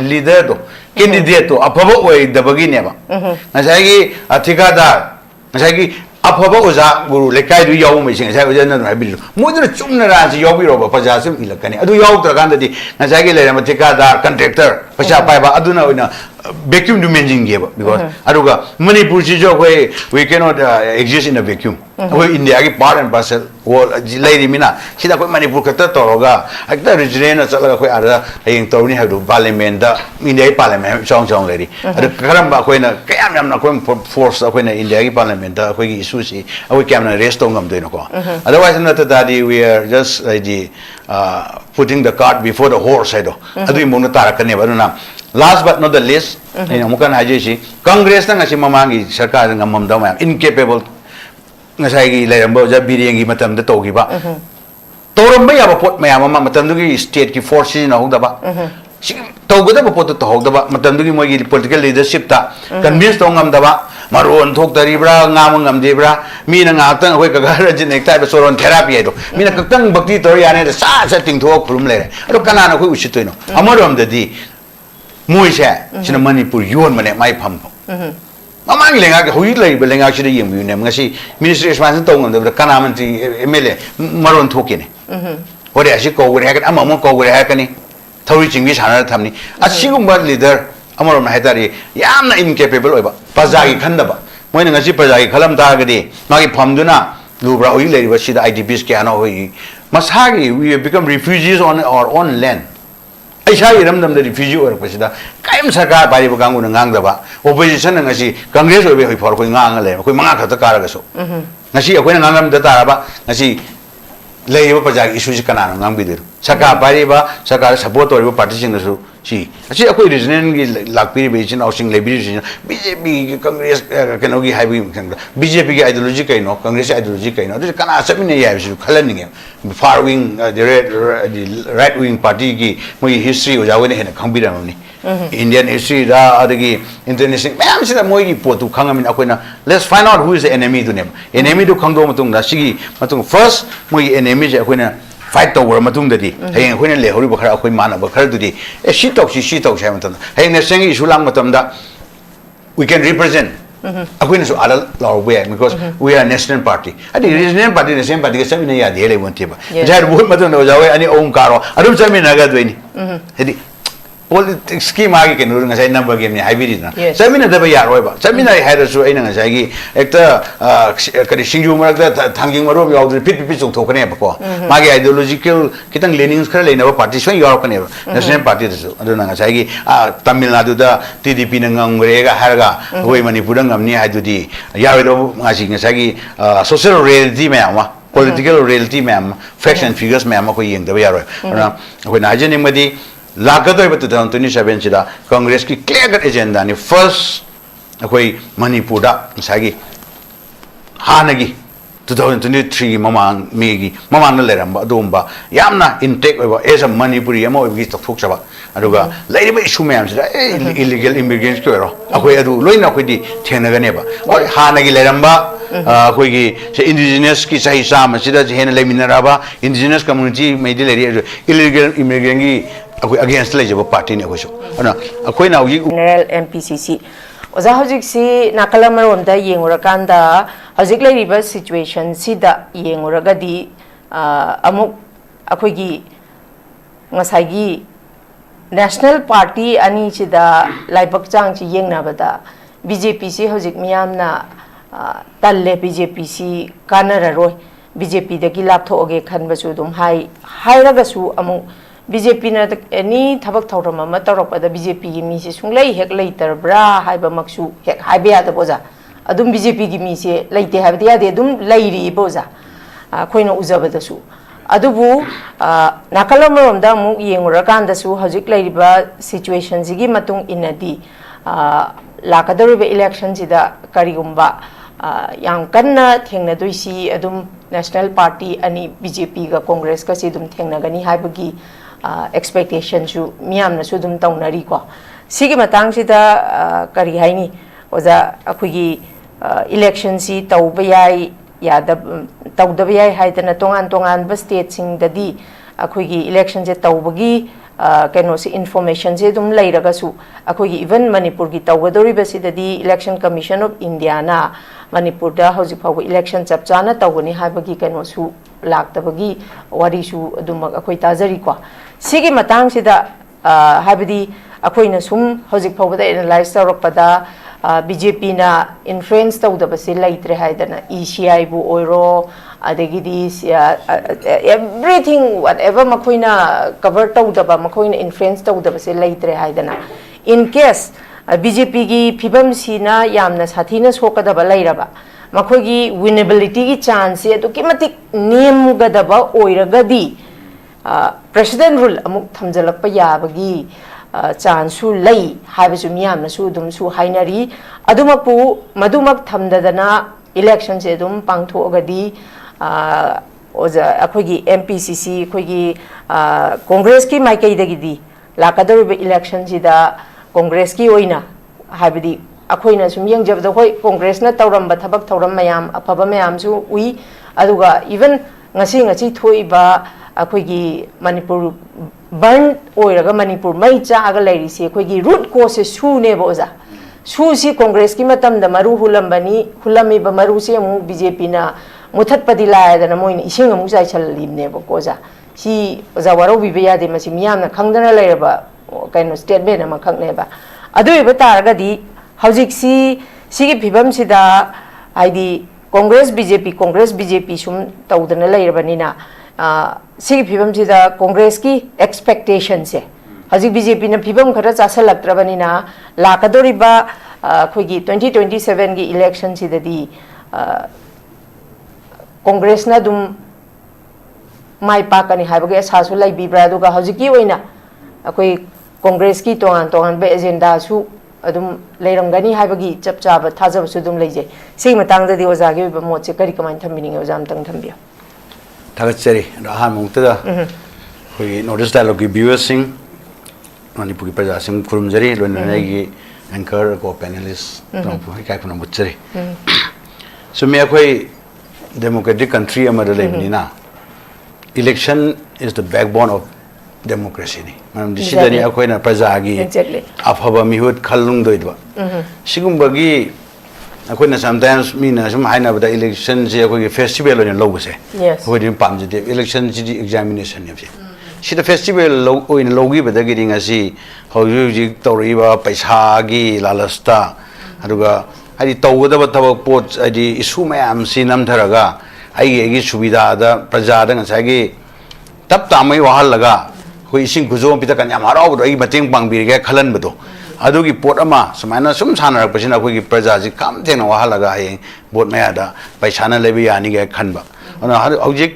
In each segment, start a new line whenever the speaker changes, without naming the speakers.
leader do candidate to apabo way the beginning nasagi athikada nasagi apabo uza guru lekai du yaw mai sing sai uja na habi mo du chumna ra ji yaw bi ro ba paja sim ilakani adu yaw tra kan di nasagi le ma thikada contractor paisa pai ba aduna oina vacuum to managing because aruga manipur ji jo we cannot exist in a vacuum we india ki part and parcel wall lai mina sida koi manipur kata toroga akta region chala koi ara heng torni hadu parliament da india parliament chong lady adu karam ba koi na kayam yam na koi force koi na india ki parliament da koi ki issue si we kam na rest ngam de no ko otherwise not that we are just putting the cart before the horse ado adu mo na tarakane ba na last but not the least mukan haji Congress na ngasi mamangi sarkar ngamam daw incapable ngasai gi layambo ja biriyangi matam da togi ba toram ba ya pot mayam ma matam dugi state ki forces na hogda ba togoda ba pot to hogda ba matam dugi mogi political leadership ta convince to ngam da ba maron thok taribra ngam ngam debra mi na ngak tang hoi ka gar jin ek tai ba soron therapy do mi na kakang bhakti tor ya ne sa ting thok khulum le ro kana na khoi usitoino amarom da di Moisha, China Manipur, Yuan Mane, my pump. Among Lenga, who you label Lenga should you name, Ministry of Tong, the Kanamanti, Emile, Maron Tokin. What I should go with Hacken, Amamoko with Hackney, Toraching Miss Hannah Tamni, a single leader, Amaram Hatari, Yamna incapable of Pazagi Kandaba. When I see Pazagi Kalam Targadi, Magi Pamduna, Lubra, we lady was she the IDPs Kiano. Masagi, we have become refugees on our own land. I saw them the refugee or Pesida. Kaim Saka by Gangu and Gangaba, opposition and Nasi, Congress will be for Quingangale, Quimaka the Caragaso. Nasi, when Nangam the Taraba, Nasi lay Pajak issues Kanan, Nambidir. Saka Pariba, Saka support or partition the so. She a quite reason like Piribition or Sing Liberation, BJP Congress Kanogi Hybrid, BJP ideological, no Congress ideological, no, this can ask me, calending far wing, the right wing party, my history was already in a computer only. Indian history, the international, I'm saying Mogi put to Kangamin Aquina. Let's find out who is the enemy to them. Enemy to Kango Matung, Nashigi, Matung first, my enemy Aquina. Fight over Matung the day. Hey, when a horrible Mana, but her today. She talks, Hamilton. Hey, the saying is Ulang we can represent. Aquinas our way because we are a national party. I think it is named party the same party, 7 years, the Hele Montiba. Jad Woodmaton was away any own car. I don't tell me Nagadwini. Politics scheme I can do as a number game. I did not. Semina the Yaroba. Semina had a sway and a Zagi, actor, Kadishingu Marga, Tanging Marobi, all the people token Epaco. Magi ideological, Kitan Lenin's Curly never partition Europe, National Party, I don't know, Zagi, Tamil Nadu, TDP Nangrega, Harga, Way Manipurangam near to the Yaro Mazing, social reality, ma'am. Political reality, ma'am, faction figures, ma'am, in the Yaro. When I generally Lagado but 2027 Chida, Congress ki clear agenda ni first Akoi Manipur Sagi Hanagi 2023 Mamang Megi Mamang Leramba Dumba Yamna intake over as a Manipuri Yamo with the Fuksaba Aduga Lady Shumam illegal immigrants Akoi Adu Loina Kudi Tenaganeba or Hanagi Leramba indigenous Kisai Sam Sida Hen Leminaraba indigenous community made illegal immigrant against the party in a show.
Mpcc. Oza hojik si nakalamarom da yengurakanda hojik lai riba situation si da yenguragadi amuk akoigi ngasagi national party ani chi da laibak chang chi yengna bada BJP si hojik miyam na talle BJP si kanararoi BJP da gilap thoge khan basu dum hai raga su amuk BJP na any tabak thawram ama tarok da BJP gi mi se sunglai hek later bra haiba maksu hek haibe ya da boza adum BJP gi mi se laite habi ya de dum lairi boza khoina uzaba da su adubu nakalamrom da mu yengura kan da su hojik lairiba situation jigi matung inadi lakadariba election sida karigumba yang kanna thengna doisi adum national party ani BJP ga congress ka si dum thengna gani haibagi expectation su miyam na su dum tawnari ko sigi matang sida kari haini oza akhugi election si tawba yai ya da tawda yai haidana tongan ba state sing dadi akhugi election je tawbagi ꯀꯩꯅꯣꯁꯤ ꯏꯟꯐꯣꯔꯃꯦꯁꯟꯁꯦ ꯑꯗꯨꯝ ꯂꯩꯔꯒꯁꯨ ꯑꯩꯈꯣꯏꯒꯤ even ꯃꯅꯤꯄꯨꯔꯒꯤ ꯇꯧꯒꯗꯧꯔꯤꯕꯁꯤꯗꯗꯤ election commission of ꯏꯟꯗꯤꯌꯥꯅ ꯃꯅꯤꯄꯨꯔꯗ ꯍꯧꯖꯤꯛ ꯐꯥꯎꯕ election ꯆꯞ ꯆꯥꯅ ꯇꯧꯒꯅꯤ ꯍꯥꯏꯕꯒꯤ ꯀꯩꯅꯣꯁꯨ ꯂꯥꯛꯇꯕꯒꯤ ꯋꯥꯔꯤꯁꯨ ꯑꯗꯨꯃꯛ ꯑꯩꯈꯣꯏ ꯇꯥꯖꯔꯤꯀꯣ ꯁꯤꯒꯤ ꯃꯇꯥꯡꯁꯤꯗ ꯍꯥꯏꯕꯗꯤ ꯑꯩꯈꯣꯏꯅ ꯁꯨꯝ ꯍꯧꯖꯤꯛ ꯐꯥꯎꯕꯗ ꯑꯦꯅꯥꯂꯥꯏꯁ ꯇꯧꯔꯛꯄꯗ BJPꯅ ꯏꯟꯐ꯭ꯂꯨꯌꯦꯟꯁ ꯇꯧꯗꯕꯁꯤ ꯂꯩꯇ꯭रे ꯍꯥꯏꯗꯅ ECIꯕꯨ ꯑꯣꯏꯔꯣ ꯑꯗꯒꯤꯗꯤ everything whatever मखोइना cover तौदबा मखोइना influence तौदबसे लैत्रे हाइदना in case BJP की फिबम सीना यामना साथीना सोकदबा लैरबा मखोगी winnability की chance है तो किमतिक नेम गदबा ओइरगदी president rule अमुक थमजलक याबगी चांसु लई हाइबसु मियामनसु दुमसु हाइनरी अदुमकु मदुमक थमददना election से दुम पांगथोगदी अखोगी MPCC अखोगी कांग्रेस की माइकैदगिदी लाकदौरिबा इलेक्शन सिदा कांग्रेस की ओइना हाइबदी अखोइना सुम यंगजबदा होय कांग्रेसना तौरंबा थबक थौरम मयाम अफबा मयामसु उई अदुगा इवन ngasi thoiba अखोगी मणिपुर बर्न ओइरगा मणिपुर मै चागा लैरिसी अखोगी रूट कोस सुने बोजा सुसी कांग्रेस की मतम द मरु हुलंबनी हुलमीबा मरु से अमु BJP ना मुथतपदि लायदना मोइन इसिंग अमु चाइछललिमने बकोजा सी ओजा वारो बिबे यादे मसी मियामना खंगदना लैरबा कैनो स्टेटमेंट अमा खंगनेबा अदुइबा तारगदी हौजिक सिगी फिबम सिदा आइदी कांग्रेस BJP सुम तौदना लैरबनिना सिगी फिबम सिदा कांग्रेस की एक्सपेक्टेशन से हजिक BJP ना फिबम खरा चासलक्त्रबनिना लाकदोरिबा अखोगी 2027 की इलेक्शन सिददी कांग्रेस ना दुम माइ पाकनी हाइबगे आसासु लैबिब्रा दुगा हजिकी ओइना अखोई कांग्रेस की तोंगान बे एजेंडा सु अदुम लेरंगनी हाइबगी चप चाबा थाजबसु दुम लैजे सी मतांगददी ओजागे ओइबा मोचे करी कमाइन थम्बिनिंगे ओजाम तंग थम्बियो
थागतचरी राहा मुक्तदा कोई नोटिस डायलॉग की व्यूअर्स सिंह मणिपुर की प्रजा सिंह खुरमजरी लोननागी एंकर को पैनलिस्ट तंपु काय खुना मुचरी सुमे कोई democratic country amada lebnina election is the backbone of democracy ni manam disidani akoina praja gi afaba mihut khallung doidwa sigumbagi akoina sometimes mina sum haina bada election je akoi festival on lobuse akoi dim pamjide election ji examination ni se sida festival lo oin logi bada gi ringa si hoji toriba paisa gi lalasta aduga I तौगदब थबक pot I issue ma'am से नमथरगा आई सुविधा प्रजा तब तामई वाहलगा कोई इसिंग गुजो पिता कन्या हराउबदो आई मतेंग पांगबिरगे खलनबदो अदुगी pot अमा सुमाइना सुम सानरपसिना अखोगी प्रजा जी काम थेंग वाहलगा हाय बोट मयादा पैसाना लेबि यानिगे खनबा अना हौजिक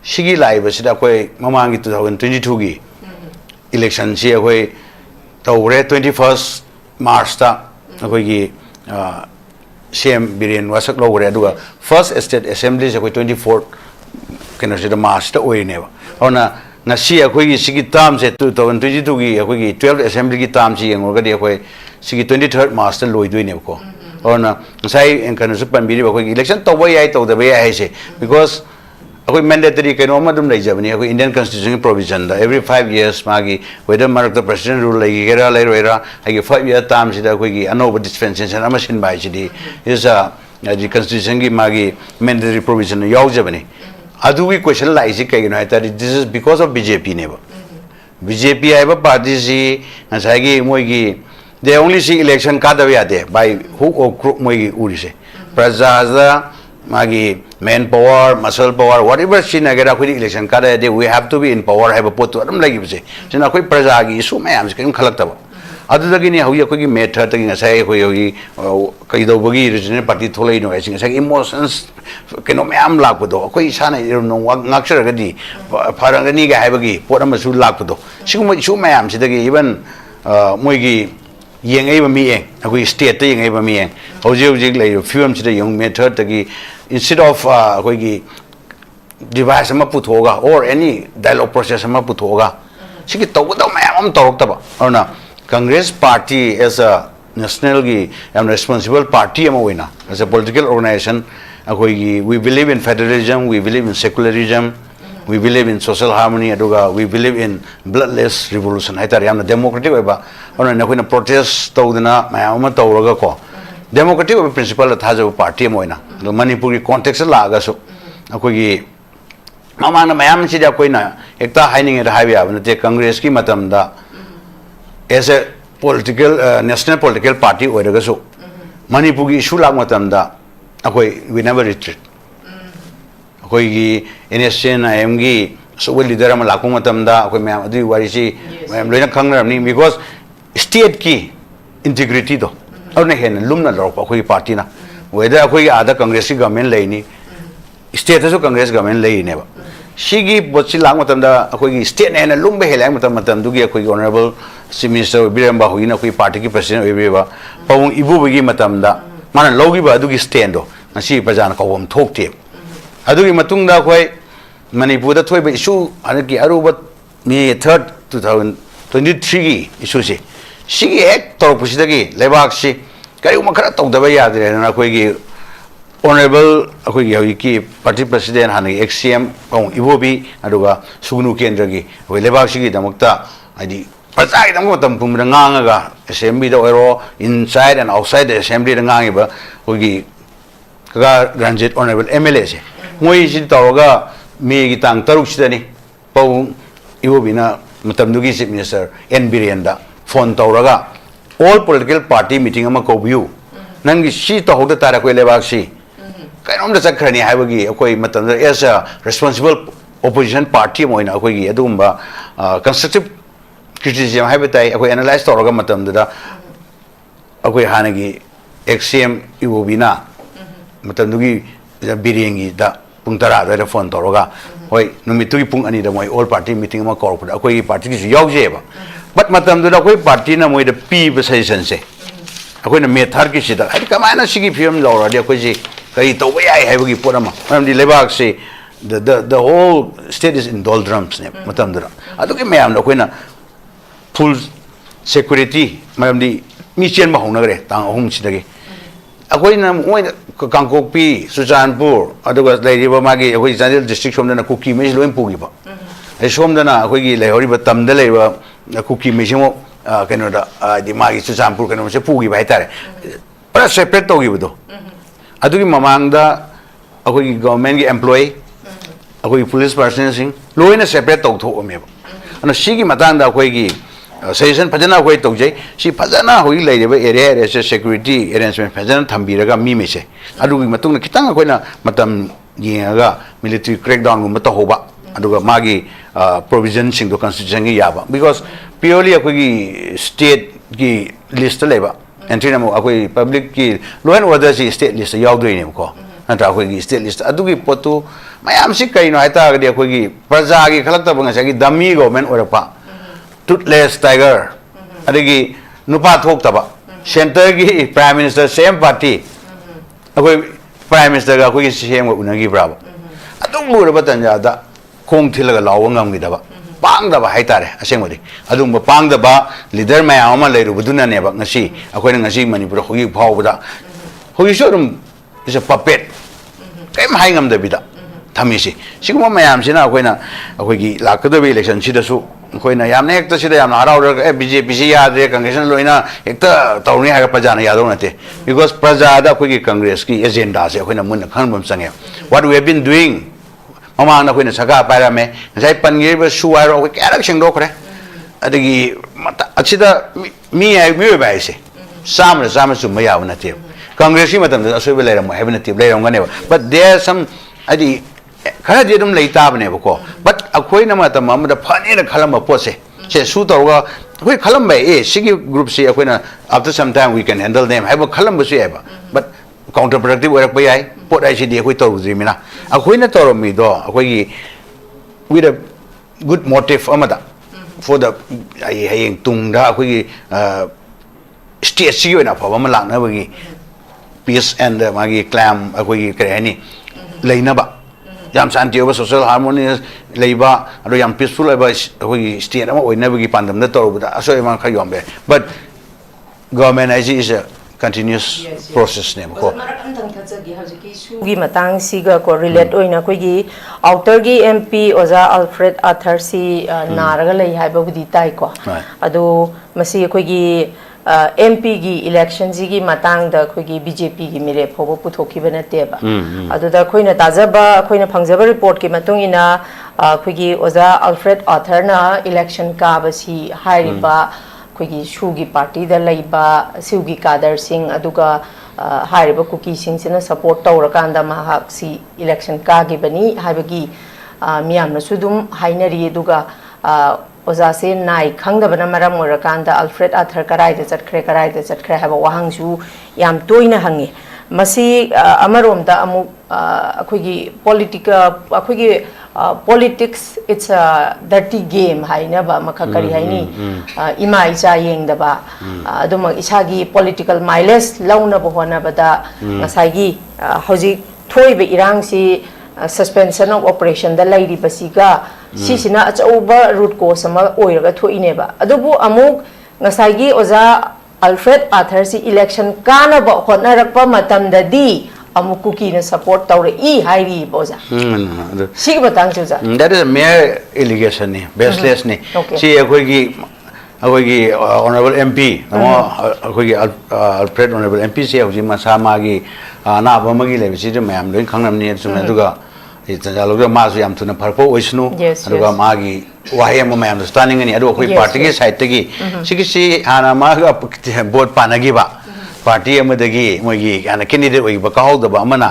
सिगी लाइबसिदा अखोई ममांगी 2022 की इलेक्शन से अखोई तौरे 21 मार्च ता अखोगी CM Biren wasak lo gore aduga first state assembly se koi 24 kena se march ta oineba ona ngasi akoi gi sigi tam se 2022 gi akoi gi 12 assembly gi tam si yengor ga de akoi sigi 23rd march ta loi doine ko ona sai en kana su pan biri akoi gi election to boy ai to de boy ai se because akoi mandatory keno ma dum lai jabani akoi Indian constitution provision da every 5 years magi whether marak the president rule lai gera lai roira ai 5 year term sida akoi gi another dispensation ama sin bai sidi is a the constitution gi magi mandatory provision yaw jabani adu gi question lai si kai no that this is because of BJP ne ba BJP ai ba party si ngasai gi moi gi they only see election ka da ya de by hook or crook moi gi uri se praja magi manpower, muscle power, whatever sin agera koi election kada de we have to be in power have a pot to adam lagi bse sina koi praja gi isu mayam se kem khalak taba adu dagi ni hoya koi gi method tagi ngasai koi hoyi kai do bagi regional party tholai no ai ngasai emotions keno mayam lak bodo koi sana no ngakshar ga di farang ni ga haibagi pot am su lak bodo sigum isu mayam se dagi even moi gi yengai ba mi eng akoi state ta yengai ba mi eng hoji lai film se de young method tagi instead of कोई device में पुथोगा or any dialogue process में पुथोगा सिकी तो वो तो मैं हम तोड़क तबा और ना Congress party as a national की हम responsible party हम हुई ना as a political organization कोई we believe in federalism we believe in secularism we believe in social harmony aduga we believe in bloodless revolution haitare yamna democratic oiba ona na koina protest tawdana mayam tawraga ko democratic oiba principle thaja party moina manipuri context la ga so akoi mama na mayam si da koina ekta haining da haibya abnate congress ki matam da as a political national political party oiraga so manipuri issue lag matam da akoi we never retreat akoi gi NSN IMG so leader am lakung matam da akoi mayam adu wari si mayam loina khangna ni because state ki integrity do aur na hen lumna lor akoi party na whether akoi ada congress government leini state so congress government lei ne ba sigi bochi lang matam da akoi gi state ne na lumbe helang matam du gi akoi honorable chief minister biramba huina akoi party ki president oibe pawung ibu gi matam da mana logi ba du gi stand do ngasi praja na kawom thokte adugi matung da khoi manipur da thoi ba issue anaki aruba May 3rd 2023 gi issue si sigi ek tor pusida gi lebak si kari uma khara tong da ba ya de na khoi gi honorable akoi gi ki party president hani XCM pong ibobi aduga sugnu kendra gi khoi lebak si gi damakta adi prajai dam ko tam pum da ngang ga assembly da ero inside and outside the assembly da ngang ba khoi gi ka granted honorable MLA se moi si tawga me gi tang taruk sidani pau iwobina matamdugi chief minister N Birenda phone tawraga all political party meeting ama ko view nangi si to hoda tara ko lebak si kainom da chakrani haibagi akoi matam as a responsible opposition party moina akoi gi adumba constructive criticism haibatai akoi analyze tawraga matam da akoi hanagi XCM iwobina matamdugi birengi da pung tara da phone toroga hoi numitu gi pung ani da moi all party meeting ma kor pura akoi party gi yauje ba but matam da akoi party na moi da p ba session se akoi na methar ki sida ai kamana sigi film lawra de akoi ji kai to ba ai hai gi pora ma mam di lebak se the whole state is in doldrums ne matam da adu ki mayam na akoi na full security mam di mi chen ma hong na gre tang hong sida gi akoi na moi Kangkokpi Sujanpur aduga leiriba magi akoi Chandel district somdana kuki me loin pugi ba ai somdana akoi gi leihori ba tamda leiba kuki me simo keno da di magi Sujanpur keno se pugi ba itare para separate to gi budo adugi mamang da akoi government gi employee akoi police personnel sing loina separate to tho me ba ana sigi matang da akoi gi session phajana hoi tawjai si phajana hoi leireba area se security arrangement phajana thambiraga mi me se adugi matungna kitang akoina matam yenga military crackdown gum ta hoba aduga magi provision sing do constitution gi yaba because purely akoi state gi list leba entry namo akoi public ki law and order si state list yaudoi ne ko nata akoi gi state list adugi potu mayam si kaino haita ga akoi gi praja gi khalak ta banga gi dummy government orapa toothless tiger adigi nupa thok taba center gi prime minister same party akoi prime minister ga akoi same unagi bravo adum lu ba tanja da khong thilaga law ngam gi daba pang daba haitare asengodi adum ba pang daba leader mayam ama leiru buduna ne ba ngasi akoi ngasi manipur hogi phawda hogi shorum is a puppet kem hai ngam da bida thamisi siguma mayam sina akoi na akoi gi lakadabe election sida su koina yamne ekta sida yamna harau BJP si yadre congress loina ekta tawni ha prajana yadau nate because prajada koi congress ki agenda se koina mun khanbam sange what we have been doing mama na koina saka paira me sai pangi ba suwai ro ke arak sing do kore adigi achida mi ai mi ba se samra su maya nate congress ki matam da asoi bela mo have nate bela ngane but there some adi khara je dum leita bane ko but akoi na matam ma da phani na khalam po se su tawga akoi khalam ba sigi group se akoi na after some time we can handle them have khalam ba se ba but counterproductive orak ba yai pot ai si de akoi taw ri mina akoi na taw mi do akoi gi with a good motive amada for the ai hayeng tung da akoi gi state si na pa ma lang na ba gi peace and magi clam akoi gi kre ni leina ba yam santi over social harmony leiba ado yam peaceful aba hoi state ama oina bagi pandam na toru da aso ema kha yombe but government is a continuous process ne ko
gi matang siga ko relate oina ko gi outer gi MP oza Alfred Arthur si naraga lei haiba budi tai ko adu masi ko gi MP gi election gi matang da ko gi BJP gi mire phobo puthoki bana teba adu da khoina tajaba khoina phangjaba report ki matung ina ko gi oza Alfred Arthur na election ka basi hairiba कोई शूगी party दा लैबा सिउगी कादर सिंह अदुगा हारिबा कुकी सिंह सिना support तौरकांदा महाक सी इलेक्शन कागिबनी हाइबगी मियामना सुदुम हाइनरी अदुगा ओजा से नाइ खंगदबना मरम ओरकांदा अल्फ्रेड आर्थर कराइदा चटखरे हाइबा वाहंगसु याम तोइना हंगे मसी अमरोमदा अमु अखोगी politics it's a dirty game haina ba makha kari haini ima icha yengdaba aduma isagi political mileage launa bo hona bada ngasagi hoji thoibe irang si suspension of operation da lairi basiga sisina achauba root cause ama oiraga thoine ba adubu amuk ngasagi oza Alfred Arthur si election kana ba hona rakpa matam da di amukuki na support tawre I hairi boza sig batang chuja
that is a mere allegation ni baseless ni si akoigi honorable MP akoigi Alfred honorable MP si hoji masama gi na bamagi le si mayam loi khangnam ni sum aduga jalog ma su yam thuna pharpo oisnu aduga magi wahi am mayam standing ni adu akoi party gi side gi si hana ma ga vote panagi ba party amadagi moigi ana candidate oi ba kahawda ba amana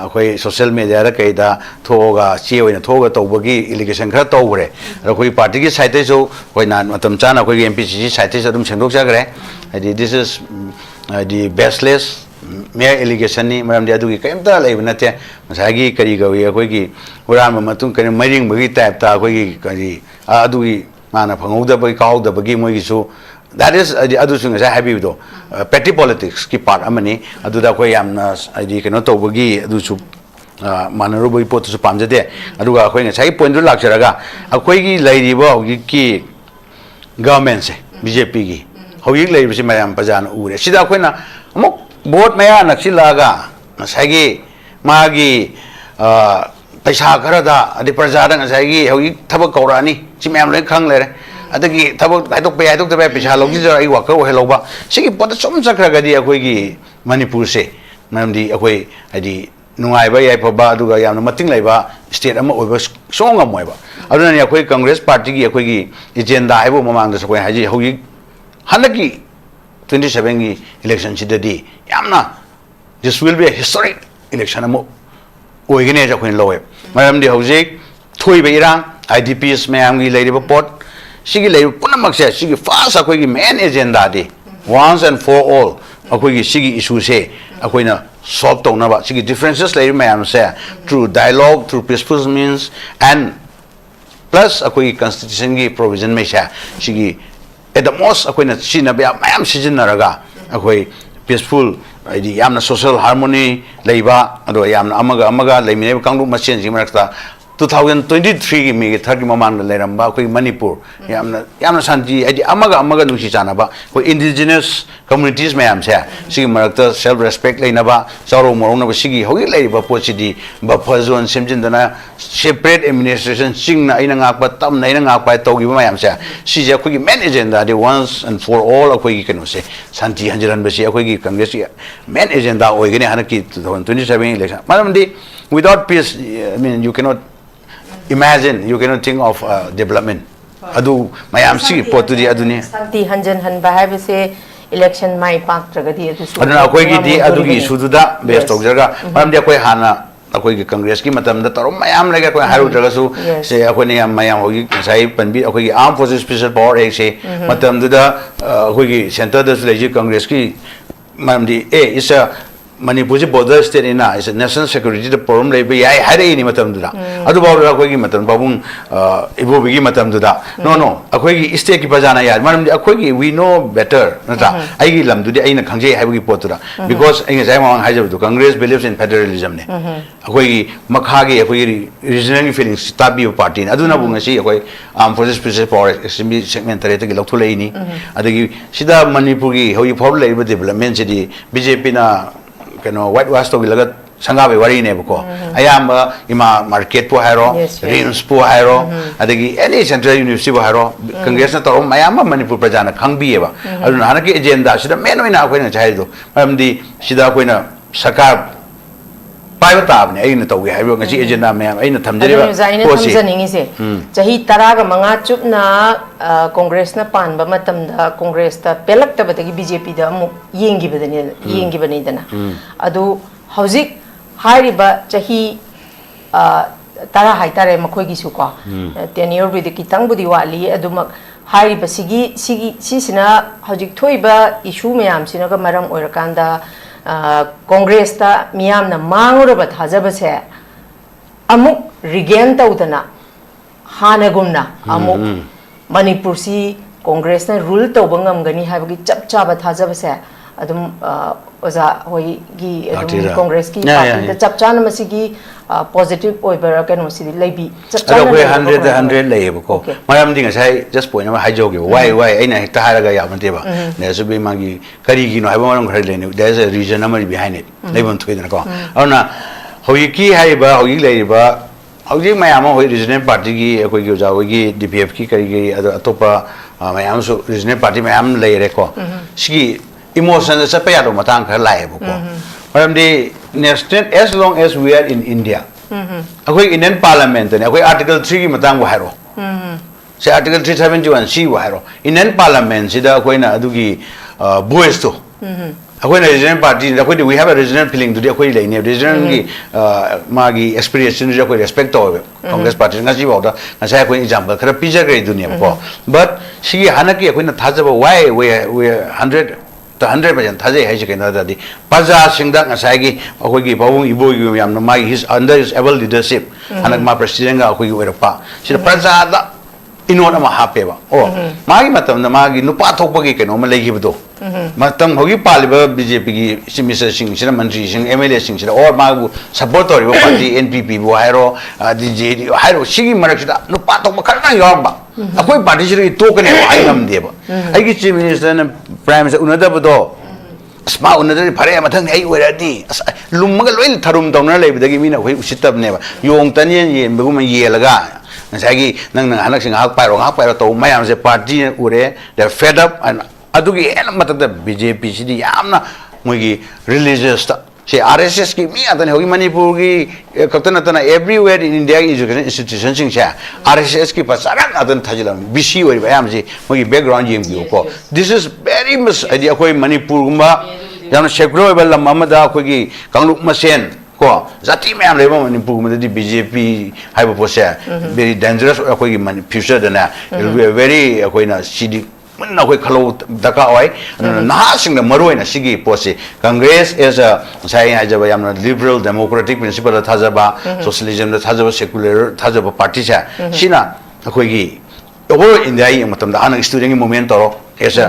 akoi social media ra kaida thoga che oina thoga tawbagi allegation khara tawbre akoi party gi side so koi nan matam chana akoi MPCC side so dum sengdok jagre this is the baseless mere allegation ni maram dia dugi kaimta leibna te masagi kari gawi akoi gi uram matung kani maring bagi type ta akoi gi kari adugi mana phangauda bagi kahawda bagi moigi su that is the other thing I have do petty politics ki part amani adu da ko yamna id keno to bagi adu su manaru bagi pot su pamjade adu ga ko ngai point lak charaga akoi gi lairi ba hogi ki government se BJP gi hogi lairi si mayam pajan ure sida ko na amuk vote maya naksilaga ngai gi magi paisa khara da adi praja da ngai gi hogi thabak kaurani si mayam loi khang lere adagi thabak haidok pe pisa logi jara I worker o heloba sigi pot som sakra gadi akoi gi manipur se namdi akoi adi nungai ba yai phoba aduga yamna mating laiba state ama oiba songa moiba aduna ni akoi congress party gi akoi gi agenda aibo mamang da sakoi haji hogi hanaki 27 gi election chidadi yamna this will be a historic election amo oigene jakoi lowe maramdi hojik thoiba irang IDPs mayam gi leiba pot sigi lay punamak se sigi fast akoi gi main agenda di once and for all akoi gi sigi issue se akoi na solve tawna ba sigi differences lay mayam se through dialogue through peaceful means and plus akoi constitution gi provision me se sigi at the most akoi na sina ba mayam season naraga akoi peaceful id yamna social harmony leiba ado yamna amaga leimine kanglu machine ji marakta 2023 gi mi third mamang leramba koi manipur yamna santi adi amaga nusi chana ba koi indigenous communities mayam se sigi marakta self respect leina ba charo morona ba sigi hogi lei ba pochidi ba phazon semjin dana separate administration singna ina ngak ba tam na ina ngak ba togi ba mayam se si je koi main agenda de once and for all koi gi kenu se santi hanjiran ba si koi gi congress main agenda oigene hanaki 2027 election maramdi without peace I mean you cannot imagine you cannot think of development adu mayam si potu di aduni
santi hanjan han ba have se election mai pak tragadi adu su
aduna koi gi di adu gi sududa best of jaga maram dia koi hana akoi gi congress ki matam da tarom mayam lega koi haru jaga su se akoi ni mayam hogi sai panbi akoi gi armed forces special power ek se matam da akoi gi center da su leji congress ki maram di is a manipur ji border state ina is national security the problem le be ai hare ni matam du da adu ba ra ko gi matam babung ibo bi gi matam du da no akoi gi state ki pajana ya manam akoi gi we know better na ta ai gi lam du di ai na khangje hai gi pot du da because ai ngai ma hai jab du congress believes in federalism ne akoi gi makha gi akoi gi regional feelings tabi party adu na bu ngasi akoi armed forces special power assembly segment tare te gi lok thulei ni adagi sida manipur gi hoi problem le development ji bjp na kano white wash to gilaga sanga be wari ne ko ayam ima market po hairo rims po hairo adagi any central university po hairo congress na to mayam manipur prajana khangbi eba aduna hanaki agenda sida main oina ko na chai do amdi sida ko na sakar pai ta ne ai na to ge hairo ngasi agenda mayam ai na thamjari ba
ko si thamjaningi se chahi taraga manga chup na congress na pan ba matam da congress ta pelak ta batagi bjp da amu yengi bani dana adu hauzik hairiba chahi tara haitare makhoi gi su ko tenure bi de kitang budi wali adumak hairiba sina hauzik thoiba issue mayam sina ga maram oirakanda congress ta miyam na manguraba thajaba se amuk regain taudana hanagumna amuk manipur si congress na rule tauba ngamgani habagi chap chaba thajaba se adum oza hoi gi adum congress ki party da chap chana masigi positive oibara kanu si leibi chap chana
100 leibo ko mayam dinga sai just point ma hajoge why aina hekta haraga ya mante ba ne su be magi kari gi no haiba maram khari leni there is a reason number behind it leibon thoidana ko auna hoi ki haiba hoi leiba hoi mayam hoi regional party gi akoi gi oja hoi gi dpf ki kari gi atopa mayam so regional party mayam leire ko sigi emotion sa pa yado matang khar lai bu ko maram di national as long as we are in india akoi indian parliament ne akoi article 3 gi matang bu hairo se article 371 c bu hairo indian parliament sida akoi na adugi voice to akoi na regional party akoi we have a regional feeling to akoi lai ne regional gi magi experience ni akoi respect to congress party ngasi ba da ngasa akoi example khara pija gre dunia ko but sigi hanaki akoi na thajaba why we 100% thajai hai se kena dadi paja singda ngasai gi akoi gi bawung ibo gi yam na mai his under his able leadership hanak ma president ga akoi gi werapa sida paja da inona ma hape ba magi matam na magi nupa thokpa gi keno ma legi bdo matam hogi paliba bjp gi simisa sing sira mantri sing mla sing sira or ma support tori ba party npp bo hairo dj hairo sigi marak sida nupa thokpa karna yoba akoi party sira to kane ai ngam deba ai gi chief minister na prime minister unada bdo asma unada phare mathang ai weradi lummaga loi tharum dongna leibdagi mina hoi usitab ne ba yong tanyen yen begum yelaga ngasagi nang anak sing hak pairo to mayam se party ure they fed up and adugi en matada bjp sidi yamna mogi religious ta se rss ki mi adane hogi manipur gi katana tana everywhere in india education institution sing cha rss ki pasaran adan thajilam bc oi bayam ji mogi background jim gi ko this is very much idea koi manipur gumba yamna secular lam amada koi gi kangluk masen ko zati mayam leba manipur gumda di bjp haiba pose very dangerous koi gi future dana it will be a very koi na cd na koi khalo daka oi na sing na maroi na sigi pose congress is a sai hajaba yamna liberal democratic principle thajaba socialism da thajaba secular thajaba party cha sina koi gi over india yi matam da ana student movement toro as a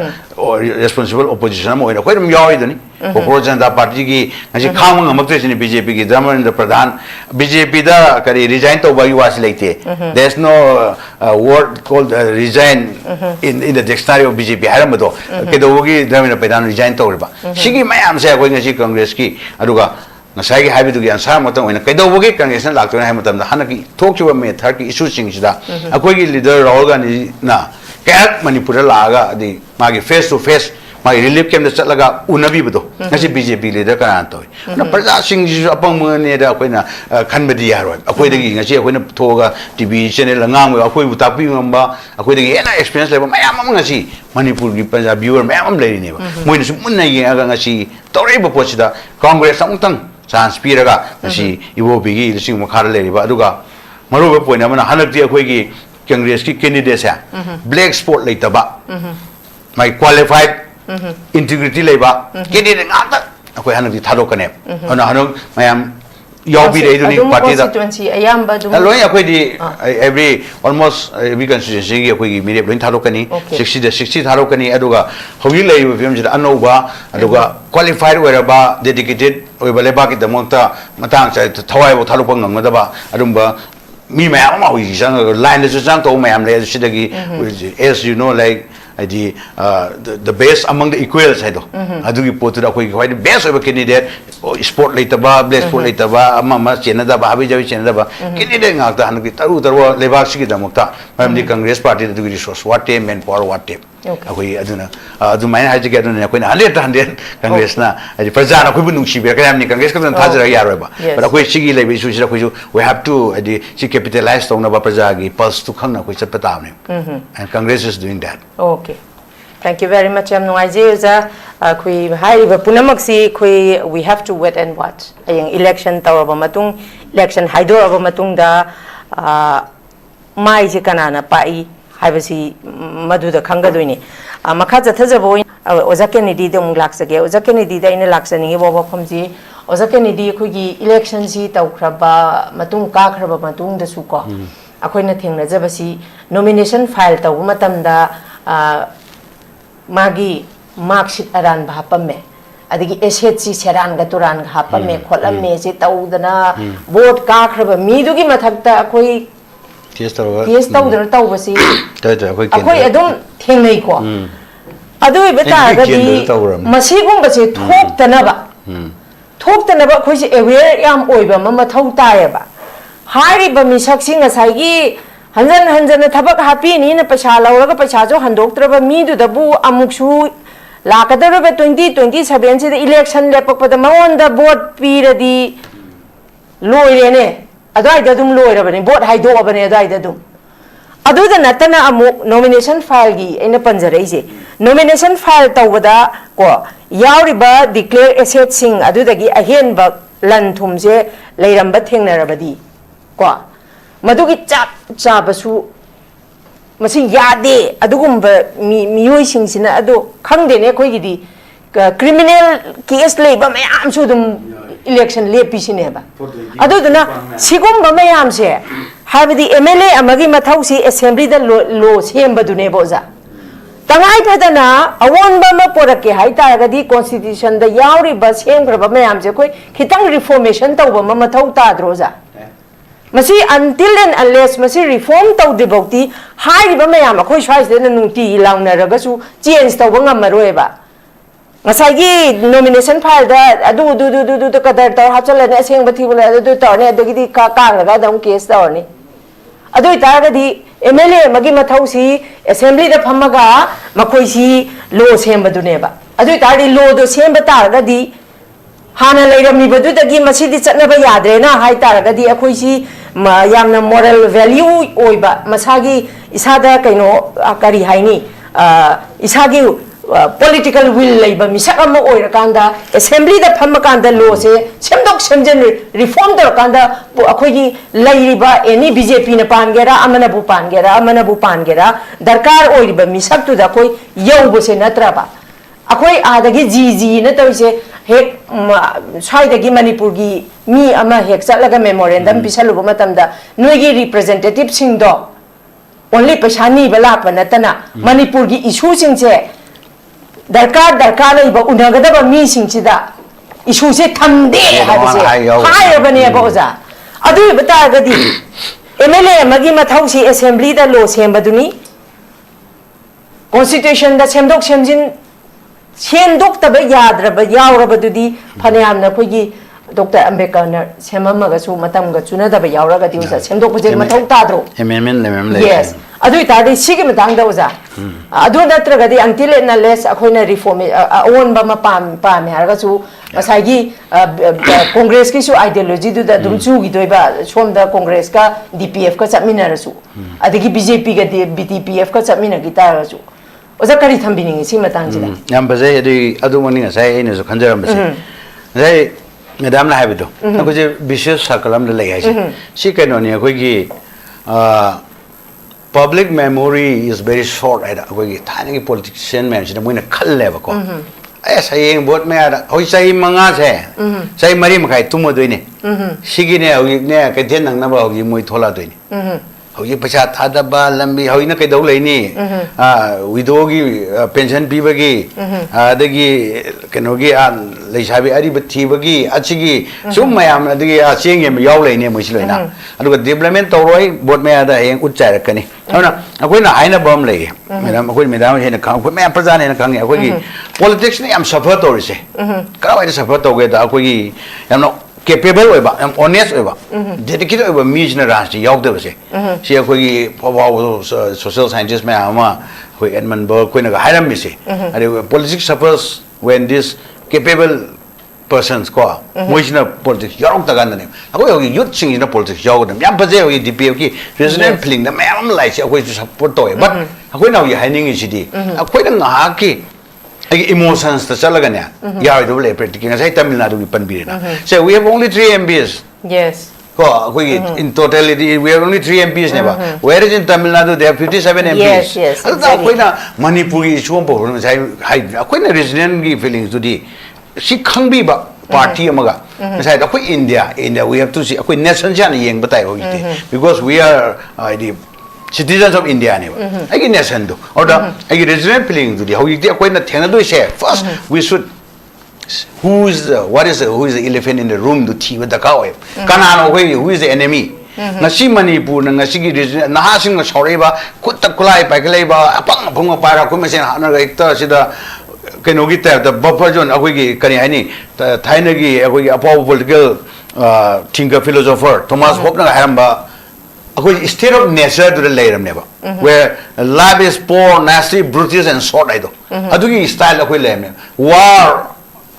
responsible opposition mo ina koi rum yawi dani opposition da party gi ngasi kham ngamakte sini bjp gi dhamendra pradhan bjp da kari resign to bagi was leite there is no word called resign in the dictionary of bjp haramado kedogi dhamendra pradhan resign to riba sigi mayam se koi ngasi congress ki aduga ngasai gi haibidu gi ansar matam oina kedogi congress na lakto na matam da hanaki thokchiba me 30 issue sing sida akoi gi leader rahul gandhi na kayak manipur laga di magi face to face magi relief camp da chatlaga unabi bdo ngasi bjp leader kana toy na praja sing ji apang ne da koina khanbadi yaroi akoi dagi ngasi koina thoga tv channel ngang akoi utapi ngamba akoi dagi ena experience leba mayam ngasi manipur gi punjab viewer mayam leiri ne ba moina su munna gi aga ngasi tore ba pochida congress amtang chance piraga ngasi ibobi gi lising makhara leiri ba aduga maru ba poina mana hanakti akoi gi congress ki candidate hai black spot leita ba my qualified integrity leba candidate ngata ꯑꯩꯈꯣꯏ ꯍꯟꯗꯛꯇꯤ ꯊꯥꯗꯣꯛꯀꯅꯦꯕ ꯑꯗꯨꯅ ꯍꯟꯗꯛ ꯃꯌꯥꯝ ꯌꯥꯎꯕꯤꯔꯦ ꯑꯗꯨꯅꯤ ꯄꯥꯔꯇꯤꯗ
constituency ayamba
ꯂꯣꯏ ꯑꯩꯈꯣꯏꯗꯤ every almost every constituency ꯑꯩꯈꯣꯏꯒꯤ ꯃꯤꯔꯦꯞ ꯂꯣꯏ ꯊꯥꯗꯣꯛꯀꯅꯤ 60ꯗ 60 ꯊꯥꯗꯣꯛꯀꯅꯤ ꯑꯗꯨꯒ ꯍꯧꯖꯤꯛ ꯂꯩꯔꯤꯕ ꯐꯤꯕꯝꯁꯤꯗ ꯑꯅꯧꯕ ꯑꯗꯨꯒ ꯀ꯭ꯋꯥꯂꯤꯐꯥꯏഡ് ꯑꯣꯏꯔꯕ ꯗꯦꯗꯤꯀꯦꯇꯦꯗ ꯑꯣꯏꯕ ꯂꯩꯕꯥꯛꯀꯤꯗꯃꯛꯇ ꯃꯇꯥꯡ ꯊꯋꯥꯏꯕꯨ ꯊꯥꯗꯣꯛꯄ ꯉꯝꯒꯗꯕ ꯑꯗꯨꯝꯕ ꯃꯤ ꯃꯌꯥꯝ ꯑꯃ ꯍꯧꯖꯤꯛ ꯆꯪꯉꯒ ꯂꯥꯏꯟꯗꯁꯨ ꯆꯪꯇꯧꯕ ꯃꯌꯥꯝ ꯂꯩ ꯑꯗꯨ ꯁꯤꯗꯒꯤ as you know like ꯍꯥꯏꯗꯤ the best among the equals ꯍꯥꯏꯗꯣ ꯑꯗꯨꯒꯤ ꯄꯣꯠꯇꯨꯗ ꯑꯩꯈꯣꯏꯒꯤ ꯈ꯭ꯋꯥꯏꯗꯒꯤ ꯕꯦꯁ ꯑꯣꯏꯕ ꯀꯦꯟꯗꯤꯗꯦꯠ ꯁ꯭ꯄꯣꯔꯠ ꯂꯩꯇꯕ ꯕ꯭ꯂꯦꯛ ꯁ꯭ꯄꯣꯔꯠ ꯂꯩꯇꯕ ꯑꯃ ꯆꯦꯟꯅꯗꯕ ꯍꯥꯕꯤ ꯖꯥꯕꯤ ꯆꯦꯟꯅꯗꯕ ꯀꯦꯟꯗꯤꯗꯦꯠ ꯉꯥꯛꯇ ꯍꯟꯗꯛꯇꯤ ꯇꯔꯨ ꯂꯩꯕꯥꯛꯁꯤꯒꯤꯗꯃꯛꯇ ꯃꯔꯝꯗꯤ ꯀꯪꯒ꯭ꯔꯦꯁ ꯄꯥꯔꯇꯤꯗ ꯑꯗꯨꯒꯤ ꯔꯤꯁꯣꯔꯁ ꯋꯥꯠꯇꯦ ꯃꯦꯟ ꯄꯥꯋꯔ ꯋꯥꯠꯇꯦ ꯑꯩꯈꯣꯏ ꯑꯗꯨꯅ ꯑꯗꯨꯃꯥꯏꯅ ꯍꯥꯏꯖꯒꯦ ꯑꯗꯨꯅ ꯑꯩꯈꯣꯏꯅ 100 ꯀꯪꯒ꯭ꯔꯦꯁꯅ ꯍꯥꯏꯗꯤ प्रजाꯅ ꯑꯩꯈꯣꯏꯕꯨ ꯅꯨꯡꯁꯤꯕꯤꯔꯛꯀꯅꯤ ꯍꯥꯏꯕꯅꯤ ꯀꯪꯒ꯭ꯔꯦꯁ ꯈꯛꯇꯅ ꯊꯥꯖꯔꯒ ꯌꯥꯔꯣꯏꯕ ꯕꯠ ꯑꯩꯈꯣꯏ ꯁꯤꯒꯤ ꯂꯩꯕ ꯏꯁꯨꯁꯤꯗ ꯑꯩꯈꯣꯏꯁꯨ we have to ꯍꯥꯏꯗꯤ ꯁꯤ ꯀꯦꯄꯤꯇꯦꯂꯥꯏꯖ ꯇꯧꯅꯕ ꯄ꯭ꯔꯖꯥꯒꯤ ꯄꯜꯁꯇꯨ ꯈꯪꯅ ꯑꯩꯈꯣꯏ ꯆꯠꯄ ꯇꯥꯕꯅꯤ and Congress is doing that.
Okay. Thank you very much. We have to wait and watch. Election election haidoraba matungda mai je kanana pai haibasi maduda khangadoini makha jathajabo oja kennedy de mung laksage oja kennedy da ina laksani boba phamji oja kennedy khogi election si tawkhraba matung ka khraba matung da su ko akoina thengnajabasi nomination file taw matamda magi marksheet aran bhapame adigi asset si seran ga turan ga hapame kholamme si tawdana vote ka khraba mi dugi mathakta akoi test tawdana tawbasi akoi adum thengnai ko adu beta gadi masigumba se thoktanaba akoi si aware yam oiba mamathau tayaba hariba misaksing asai hanjan thabak happy ni na paisa lauraga paisa jo handoktraba mi du dabu amuksu lakadarabe 2027 se election lepakpada maonda vote piradi loirene adai da dum loirabani vote haidobane adai da dum adu da natana amuk nomination file gi ena panjarai je nomination file tawada ko yauriba declare asset sing adu dagi ahen ba lan thum je leiramba thengnarabadi ko madugi chabasu masi yade adugumba miyoi singsina adu khangdene khoigidi criminal case leiba mayam su dum election lepisine ba aduduna sigumba mayam se habidi MLA amagi mathausi assembly da law sembadune boza tangai phadana awonba ma porake haitagadi constitution da yauri ba semgraba mayam se koi khitang reformation tawba ma mathau ta droza masi until and unless masi reform tau debauti hai ba mayam khoi swais de nungti launa raga su change tau ba ngamaroi ba ngasai gi nomination file da adu kadar tau hachala ne seng bathi bula adu tau ne adu gi ka laga da case tau ni adu ita ga di MLA magi mathau si assembly da phamaga makhoi si law semba du ne ba adu ita di law do semba ta ga di hana leirami badu dagi masidi chatnaba yadre na hai taragadi akhoi si yamna moral value oiba masagi isada kaino kari haini isagi political will leiba misak ama oirakanda assembly da phamakanda law se semdok semjen reform darakanda akhoi gi leiriba any BJP na pangera amana bu pangera darkar oiriba misak tu da koi yau se natraba akhoi adagi ji na tawise hek swaidagi manipur gi mi ama hek chatlaga memorandum pisaluba matamda noigi representative singdo only pasani balak banatana manipur gi issue singse darkar leiba unagadaba mi singchida issue se thamde habase hairabane boza adu bata gadi MLA magi mathausi assembly da law sembaduni constitution da semdok semjin sendok taba yadraba yaurabadudi phanayamna khoigi Dr. Ambedkar semamaga su matamga chunadaba yauraga di usa sendok buje mathau tadro
amendment
yes adu itadi sigi matangda usa adu natraga di until and unless akhoina reform on ba ma pam haraga su masagi congress ki su ideology du da dum chu gi doiba somda congress ka DPF ka chapminara su adigi BJP ga BTPF ka chapmina gi tara su oza kari thambini si matang jida
yam bazai adu mani ngasai ene so khanjaram base zai madam na habido ko je vicious circle am le ai si kaino ni ko gi public memory is very short ai ko gi thani gi politician man jina moina khalle ba ko saying bot me ada hoi say manga se say mari makai tumo doi ni sigi ne hoi ne ka den nang na ba hoi moi thola doi ni hoi paisa thada ba lambi hoi na kai dau lai ni widow gi pension pi ba gi adagi keno gi leisabi ari ba thi ba gi achigi sum mayam adagi cheng yem yaw lai ne moi siloi na aduga development toroi bot me ada heng utchai rakani ana akoi na haina bom lai madam akoi madam he na khang akoi me praja ne na khang akoi gi politics ne am suffer tori se ka wai suffer to ge da akoi gi am no capable oiba am honest oiba dedicated oiba mi jina ran si yaw de se si akoi gi power social scientist me ama koi Edmund Burke koi na ga hairam mi se are politics suffers when this capable persons ko moishna politics yarong tagan ne akoi yogi youth sing na politics yaw dem yam baje yogi dp ki president feeling na mayam lai se akoi support to but akoi na yogi haining is di akoi na nga ki emotions ta chalaga ne yaw do le practicing sai Tamil Nadu ki panbiri na so we have only 3 MPs
yes
ko akoi in totality we have only 3 MPs ne ba whereas in Tamil Nadu they have 57 MPs
yes
akoi na manipuri chuom bo sai akoi na resident ki feelings to di si khangbi ba party amaga sai da India we have to see akoi nation jan yeng batai ho ite because we are the citizens of India ne ba ai nation do or the ai resident feeling to di ho ite akoi na thena do se first we should who is the elephant in the room to thi ba da ka oi kana no who is the enemy ngasi manipur na ngasi gi region na ha sing sorry ba khut ta kulai pa kalai ba apang phung pa ra khu ma sen ha na ga ikta sida kenogi ta the buffer zone akoi gi kani ani thaina gi akoi gi apo political thinker philosopher Thomas Hobbes na haram ba akoi state of nature to the lairam ne ba where life is poor nasty brutish and short I do adugi style akoi lem ne war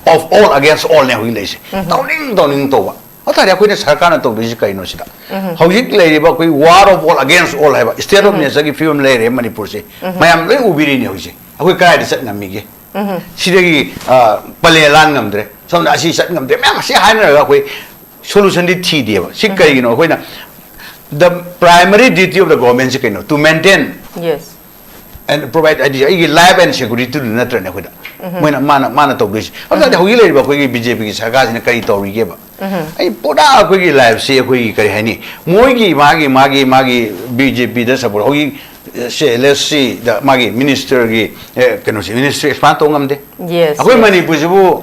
of all against all ne hui le se downing to ba atari akoi ne sarkar na to bi kai no sida hojik le ba koi war of all against all hai ba state of nature gi film le re manipur se mayam le ubiri ne hui se akoi kai de sat ngam gi 시력이 빨래란 놈들 좀 아시 샷 놈들 막 하는 거 solution di TD ba sikkai no hoina the primary duty of the government is to maintain
yes
and provide life and security to the natra ne hoida moina mana to this ata de hoile ba koi BJP ki sarkar ne kai to ri ge ba ai poda koi life se koi kari hani moi gi magi BJP da support hogi se let's see the magi minister gi keno se ministry expand to ngamde
yes
akoi mani bujibu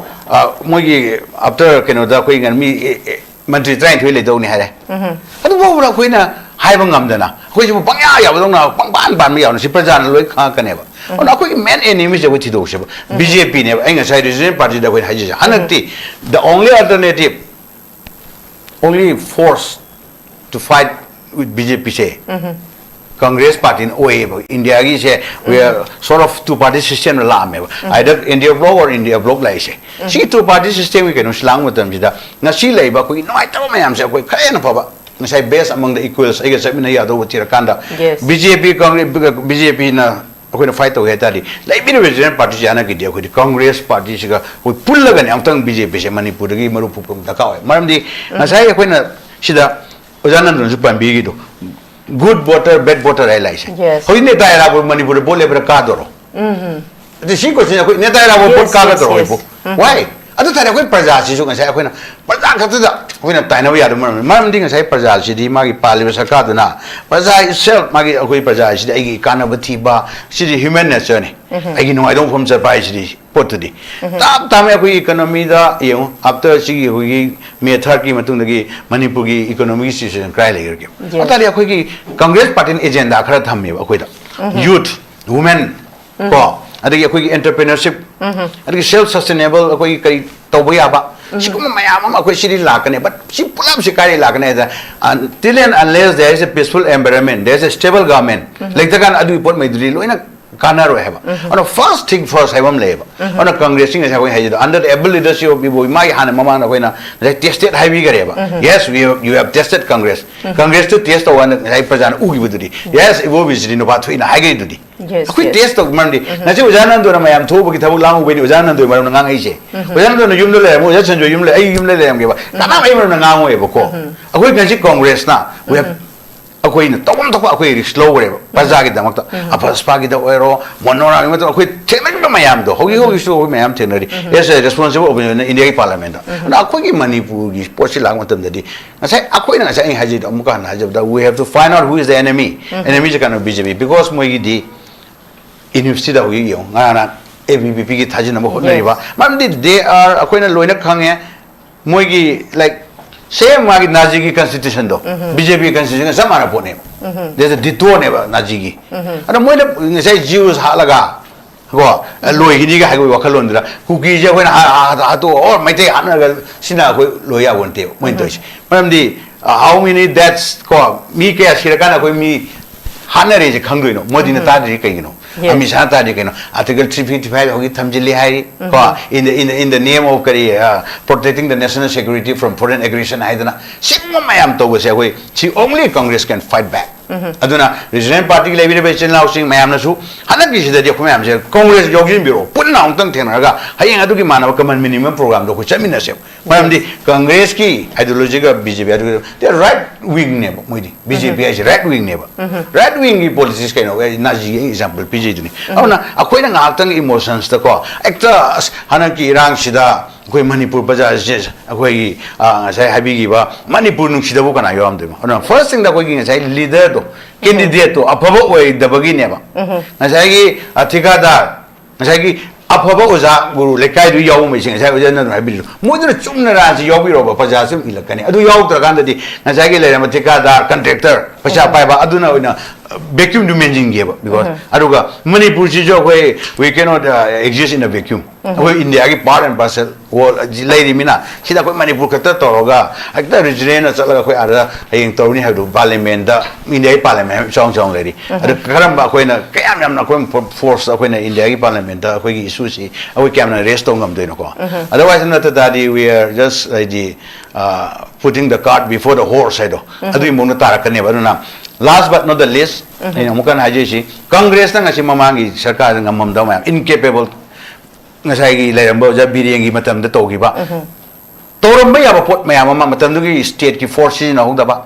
moi gi after keno da koi ngan mi mantri trying to le do ni hare adu bo ra koi na hai ba ngamdana koi ju bang ya ba dong na bang ban mi ya no si prajan loi kha ka ne ba on akoi main enemy je wuti do se ba BJP ne ba ai nga sai resident party da koi hai je hanakti the only alternative only force to fight with BJP say Congress party in OA India gi se we are sort of two party system la me either India bloc or India bloc lai se si two party system we can slang with them jida na si lai ba ko no ai to me am se ko khae na pa ba na sai base among the equals ai ga se mina ya do tira kanda BJP Congress BJP na ko na fight to he ta di lai bi resident party jana gi dia ko Congress party siga ko pulla ga ne amtang BJP se Manipur gi maru pupum da ka maram di na sai ko na sida ojanan ron su pan bi gi do good voter bad voter ai lai se hoi ne ta era bo Manipur bole bra ka do ro the shi ko se ko ne ta era bo pot ka ga do ro why adu ta ko praja si su ga sai ko na praja ka ta ko na ta na ya do maram ding sai praja si di ma gi pali sarkar do na praja itself ma gi ko praja si ai gi kana ba thi ba si di human nature ne ai gi no I don't from surprise di pot to di ta me ko economy da you after si gi hui me thar ki matung da gi Manipur gi economy situation cry le ge ta ri ko gi Congress party agenda khara tham me ba ko da youth women ko adagi ko gi entrepreneurship adagi self sustainable ko gi kai to ba ya ba si ko mayam ma ko si ri la kane but si pulam si kai la kane da until and unless there is a peaceful environment there is a stable government like the kan adu pot mai dri loina kana ro heba on a first thing first hebam leba on a congressing ha under the able leadership of people mai han mama na koina they tested high gareba yes you have tested congress to test the one hai prajan ugi buduri yes it will be no ba thuina ha gai dudi akoi test to mandi na se ujanan do na mayam thobu ki thabu lamu be ni ujanan do maram ngang ai se ujanan do na yum do le mo ya chan jo yum le ai yum le am ge ba na mai maram ngang mo e ba ko akoi kan si congress na we have अखोई न तौम तक अखोई risk लौरे प्रजा की दमक AFSPA की ओरो Monera में तो अखोई थेनक मयाम दो होगी होगी सो मयाम थेनरी as a responsible of India की पार्लियामेंट ना अखोई की मणिपुर की पोस्ट लाग मतम ददी ngasai अखोई ना ngasai हाजी अमुका ना जब the we have to find out who is the enemy is kind of BJP because moi gi di university da hui yo ngana ABBP ki thajin na ho nari ba mam di they are अखोई ना लोइना खंगे moi gi like same magi Nazi ki constitution do BJP constitution sama na pone there's a detour ne ba Nazi ki ana moi na sai Jews halaga go loi gi ga go wakhalon dira kuki je ko na ha to or mai te ana ga sina ko loya won te moi to mam di how many that's ko mi ke asira kana ko mi hanare je khangdoi no modi na ta ri kai no ami sa ta ri kai no article 355 hogi thamjili hai ko in the name of protecting the national security from foreign aggression haidana simma mayam to go se hoi chi only Congress can fight back aduna regional party ki lebi be chen law sing mayam na su hanak ki sida je khum mayam je Congress yogin biro punna ong tang thena ga hayeng adu ki manawa common minimum program do ko chamina se mayam di Congress ki ideology ga BJP adu they are right wing ne moi di BJP is right wing ne ba right wing ki policies kai no Nazi example PJ duni auna akhoi na ngak tang emotions ta ko ekta hanak ki irang sida koi Manipur baja je koi sai habi gi ba Manipur nung sida bu kana yom de ma first thing da koi gi sai leader do candidate to aphaba oi dabagi ne ba sai gi athikadar sai gi aphaba oja guru lekai du yaw mai sing sai oja na habi mo de chumna ra ji yaw bi ro ba paja sim ilakani adu yaw tra kan di sai gi le ma thikadar contractor paisa pai ba adu na oina vacuum to managing geba because aruga Manipur ji jo we cannot exist in a vacuum we India ki part and parcel wo lai ri mina sida koi Manipur kata toroga akta region na chala koi ara heng torni ha do parliament da India parliament chong chong lai ri adu karam ba koi na kayam yam na koi force koi na India ki parliament da koi ki issue si koi kam na rest ngam de no ko otherwise not that we are just putting the cart before the horse do adu mo na tara kane ba na last but not the least mukan haji si Congress na ngasi mamangi sarkar ngamam daw mayam incapable ngasai gi layambo ja biriyangi matam da togi ba toram ba ya pot mayam ma matam du gi state ki forces na hogda ba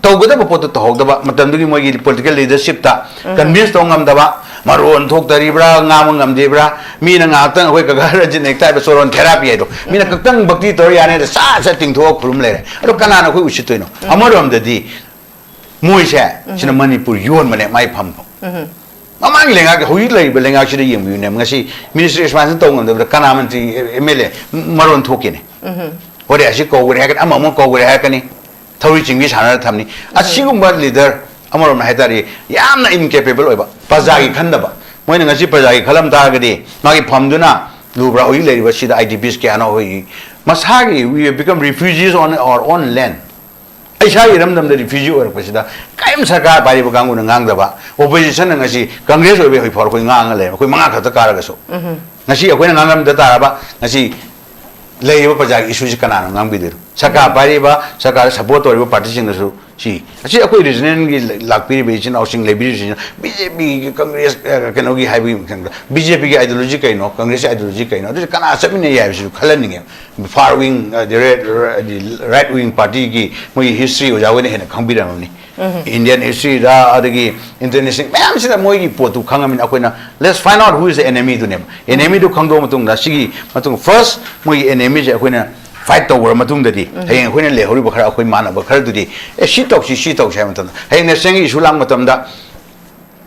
togoda ba pot to hogda ba matam du gi moi gi political leadership ta convince to ngam da ba maron thok taribra ngam ngam debra mi na ngak tang hoi ka gar jin ek tai ba soron therapy do mi na kaktang bhakti tor ya ne sa sa ting thok khulum le ado kana na khoi usitoi no amarom da di moi se sina Manipur yon mane mai pham mamang lenga ke hui lai lenga chi de yem yu ne ngasi ministry expansion tong ngam da kana mantri MLA maron thoki ne ore asi ko gure ha kan amamo ko gure ha kan ni thori chingbi sana thamni asigum ba leader amarom na haitari yamna incapable oiba paja gi khanda ba moi na ngasi paja gi khalam ta ga di magi pham du na lubra hui lai ba sida IDPs ke ana hoi masagi we have become refugees on our own land aisha iram dam da refugee or pasida kaim sarkar bari ba gangu na ngang da ba opposition na ngasi Congress obe hoi for koi ngang le koi manga khata kar ga so ngasi akoi na ngam da ta ba ngasi lei ba paja issue ji kana ngang bi der sarkar bari ba sarkar support or party sing su si asi akoi regional gi lakpiri be chin housing liberation BJP Congress kano gi high BJP gi ideology kai no Congress ideology kai no kana sabi ne ya su khalan ni far wing the right wing party gi moi history o jawe ne hena khangbi ra ni Indian history da adagi international mayam sida moi gi potu khangamin akoi na let's find out who is the enemy to them enemy to khangdo matung da sigi matung first moi enemy je akoi na fight to war matung da di heng akoi na le hori ba khara akoi mana ba khara du di shi tok sai matam heng na sengi isulang matam da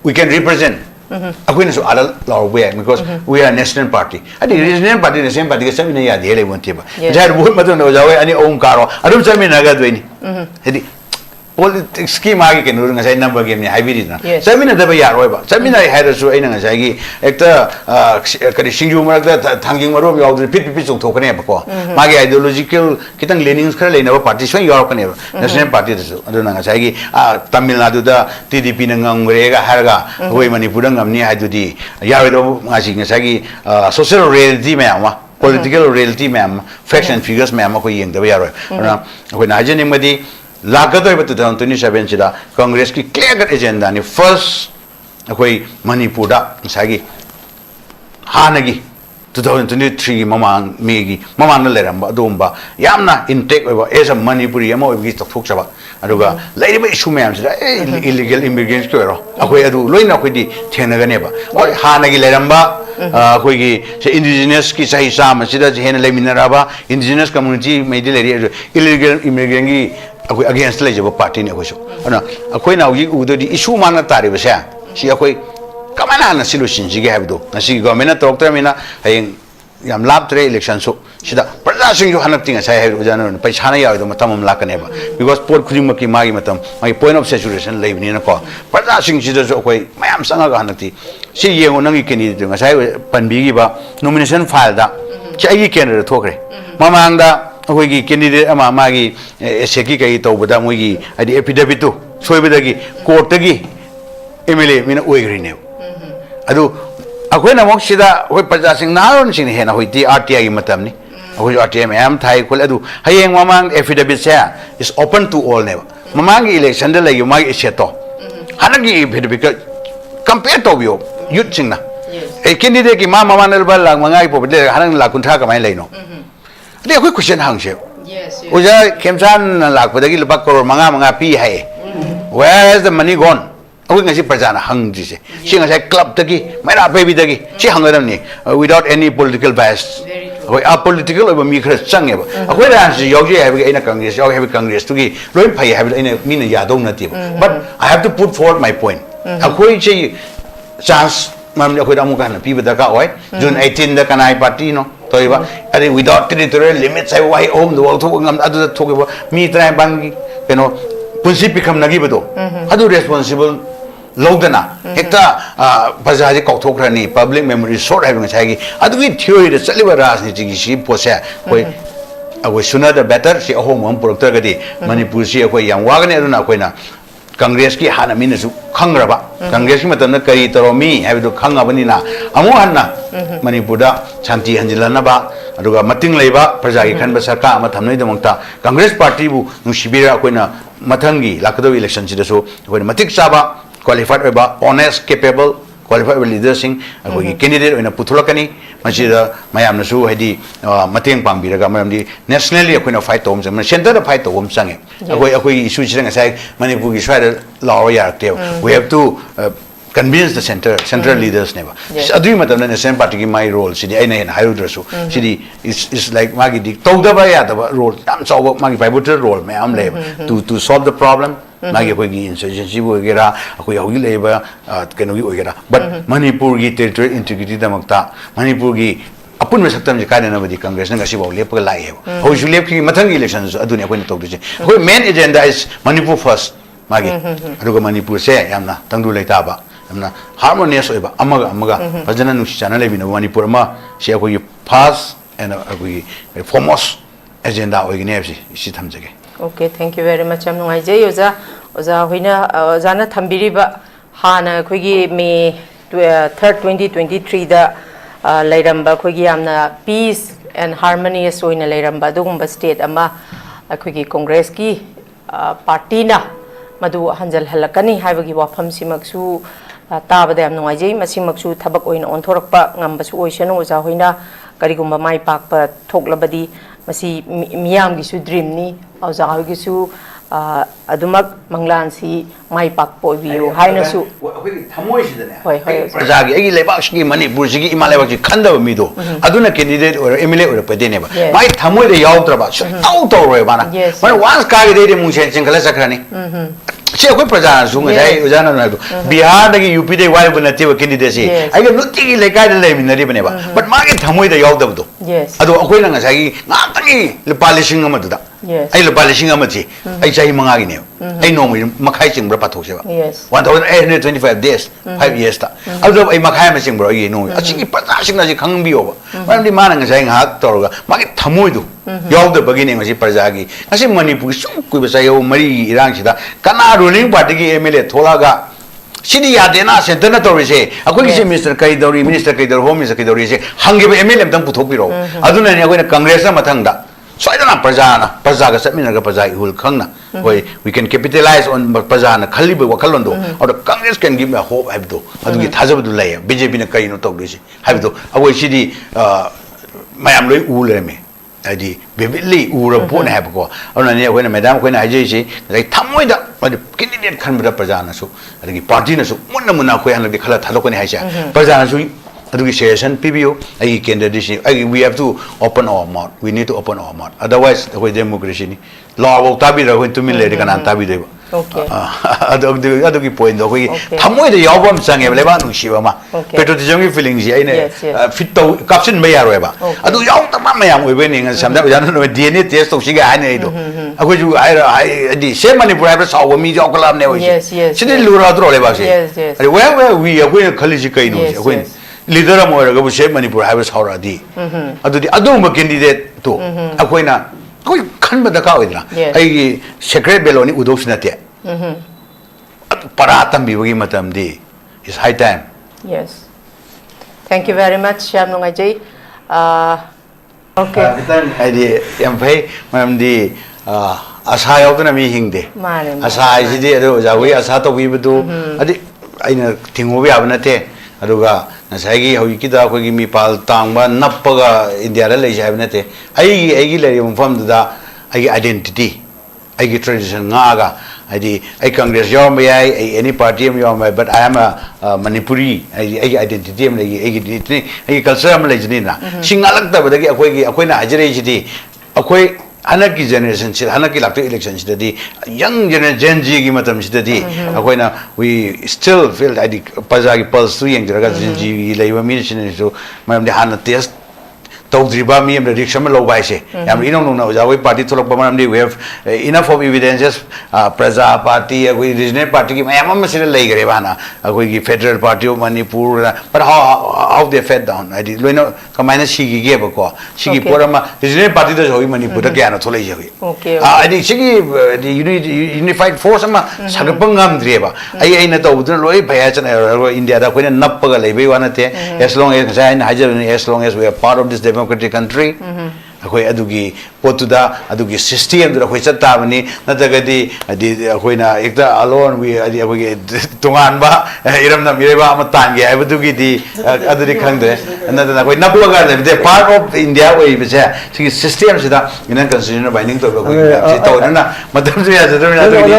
we can represent akoi na so ala law we because we are a national party adi regional party the same party sami na ya de le wonte ba jar bo matung no jawe ani om karo adum sami na ga dweni hedi politics ki magi ke nur ngasai number game ni hybrid na sami na da ba yaroi ba sami na hai su ai na ngasai gi ekta kari singju marak da thanging maro yaw pit chung thokane ba ko magi ideological kitang leanings khara leina ba party so yaw kane national party da su adu na ngasai gi Tamil Nadu da TDP na ngangre ga har ga hoi Manipur da ngamni hai du di yaw do ngasi ngasai gi social reality ma ma political reality ma faction figures ma ma ko yeng da ba yaroi na ko na jeni madi Lagado iba 2027 sida Congress ki clear cut agenda ni first akoi Manipur da misagi hanagi 2023 mamang megi mamang na leramba domba yamna intake oba as a manipuri amo gi tok chaba aduga laiba issue mayam sida illegal immigrants ko ro akoi adu loina ko di thena ga neba oi hana gi leramba akoi gi se indigenous ki sahi sam sida hena leminaraba indigenous community medi leri illegal immigrant gi akoi against le jaba party ne ko so ana akoi na gi udo di issue mana tari ba sa si akoi kamana na solution ji ga habdo na si government talk tra mina hayeng yam lab tre election so sida praja sing jo hanak tinga sai habi ujana no paisa na yaw do matam lakane ba because port khuding maki magi matam magi point of saturation leibni na ko praja sing sida so koi mayam sanga ga hanakti si yengo nangi keni de ngasai panbi gi ba nomination file da chai candidate thokre mamang da akoi gi candidate ama magi seki kai to bada moi gi adi affidavit to soibadagi court gi MLA mina oigri ne adu akoi na mok sida hoi praja sing naron sing hena hoi ti RTI gi matam ni akoi RTI am thai kol adu hayeng mamang affidavit sa is open to all ne mamang election de lagi mai seto hanagi affidavit compare to bio youth sing na e candidate ki ma mama nel bal lang mangai po de hanang la kun tha ka mai lai no de akoi question hang se yes oja kemsan lak padagi lupa crore manga pi hai where is the money gone aku ngasi perjana hang jise si ngasi club tagi mera baby tagi si hangadam ni without any political bias aku apolitical oba mi khra change ba aku ra si yogi have ina congress yogi have congress tugi loin phai have ina mina yadong nati but I have to put forward my point aku chi chance mam aku amu kan pi bada ka oi June 18 da kanai party no toiba ade without territorial limits I why home the world to ngam adu thoki ba mi trai bangi you know punsi pikam nagi bado adu responsible logdana hekta bazaji kauthokrani public memory short having chagi adu gi theory da chaliba rajniti gi si posa koi agoi sooner the better si ahom am productor gadi manipur si akoi yang wagane aduna koi na congress ki hana min su khangraba congress ki matam na kari toromi habidu khangabani na amu hanna manipur da shanti hanjilana ba aduga mating leiba praja gi khanba sarkar ama thamnai damangta congress party bu nusibira koi na mathangi lakado election si da so koi matik saba qualified oba honest capable qualified leaders sing akoi candidate oina puthulakani masida mayam na su hedi mateng pangbiraga mayam di nationally akoi na fight tom jam center da fight tom sange akoi issue chiranga sai manipur gi swai law ya te we have to convince the central leaders never adui matam na national party ki my role sidi aina en hayu so sidi is like magi di tawda ba ya da role am chaw magi pivotal role mayam le to solve the problem magi koi gi insurgency bo gera akoi hogi leba kenogi ogera but manipur gi territorial integrity da makta manipur gi apun me saktam je kana na badi congress na gasi bo lep ka lai he ho ju lep ki mathang elections aduni akoi na tawdu je akoi main agenda is manipur first magi aduga manipur se yamna tangdu leita ba amna harmonious oiba amaga fajana nusi chana lebi na manipur ma se akoi fast and akoi foremost agenda oigine si thamjage.
Okay, thank you very much. I'm going to say, Oza Hina, Zana Tambiriba, Hana, Quigi, May 3rd, 2023, the Lairamba, Quigi, Amna, peace and harmony, so in a Lairamba, Dumba state, Ama, Quigi Congresski, Partina, Madu Hanjal Halakani, Havagi Wapam Simaksu, Tabadam Noaji, Masimaksu, Tabaco on Torpa, Nambasu Ocean, Oza Hina, Karigumba, my park, Toklabadi. Masi miyam gisu dream ni auza gisu adumak manglan si mai pak po view haina su
thamoi sidane hoi praja gi agi lebak gi manipur gi imalebak gi khanda mi do aduna candidate or MLA or pade ne ba mai thamoi de yaw tra ba tau to roi bana mai once ka gi de mungchen chingala sakrani che koi praja su ngai ujana na do bihar da gi UP de wai bana te candidate si ai gi nuti gi lekai de le mi na ri bane ba but ma gi thamoi de yaw da do ado akoi na ngai gi nga tani le palishing ma da ai le palishing ma ti ai chai manga gi ne ai no mi makhai ching bra pathok se ba 1825 days 5 years ta ado ai makhai ma ching bra gi no achi gi praja sing na ji khang bi o ba ma ni ma na ngai nga to ga ma gi thamoi do yaw da ba gi ne ngai praja gi asi manipur su kui ba sai yo mari irang sida kana ruling party ki MLA thola ga sidi yadena center na tori se akoi ki minister kai dori minister kai dori home minister kai dori se hangi ba MLA tam puthok bi ro aduna ne akoi na congress na mathang da soidana praja ga satmina ga praja ihul khangna we can capitalize on praja na khali ba wakalondo or the Congress can give me a hope habdo adugi thajabdu lay BJP na kai no tok disi habdo awoi sidi mayam loi ule me adi bebili ura pon have ko ona ne ko na madam ko na ajei si like thamoi da candidate khan bada praja na su adugi party na su munna ko han de khala thalo ko ne haisa praja na su adugi session PBO ai candidate we have to open our mouth we need to open our mouth otherwise ko democracy ni law will tabi ra ko tumin le kana tabi de
okay
adugi point do ko thamoi de yaw bam sange le ba nu shi ba ma patriotism ki feeling ji ai ne fit to caption ba ya ro ba adu yaw ta ma mayam we be ni ngan samda ya no DNA test to shi ga ai ne do ako ju ai di se manipur ba saw mi jaw kalam ne ho shi shi lu ra dro le ba shi where we are going khali ji kai no shi ko leader am ora ga bu se manipur ha ba saw ra di adu di adu ma candidate to akoina koi khan ba da ka oidra ai secret beloni udos na te para tambi wagi matam di is high time.
Yes, thank you very much Syam Nong Ajay. Okay
ai di em phai mam di asa yaw na mi hingde asa ji di ado ja wi asa to wi bu adi aina thingu ya ba na te aduga nasai hoi ki da ko gi mi pal tangba nappaga india ra lei jai na te ai le yum fam da ai identity ai tradition nga ga ai Congress yom ai any party yom but I am a manipuri ai identity am ai culture am le jini na singalak da ba gi akoi na ajre ji di akoi Hanaki generation, Hanaki lacto elections, the young generation gi matam sidadi, akoina we still feel that the Pazagi pulse to young Genji Lava Mission so Madam the Hana test talk Driba me and the Riksham low by say. We don't know we party to Lopamandi, we have enough of evidences, Praza party, we regional party, I am a civil like Revana, a federal party of Manipur, but how they fed down. I did know command Shigi gave a call. Shigi Porama, regional party does how many put again a Tolaji. Okay. I think Shigi, the unified force, Sagapangam Dreva. I ain't at all, India, the Queen and Napaga, as long as I as long as we are part of this democratic country, akoi adugi potuda adugi system da khoi chatabani natagadi adi khoina ekta alone we adi akoi tungan ba iram na mireba amatan ge adugi di aduri khangde anada khoi napaga de part of India we be system sida inan constitution binding to ko to na matam se ya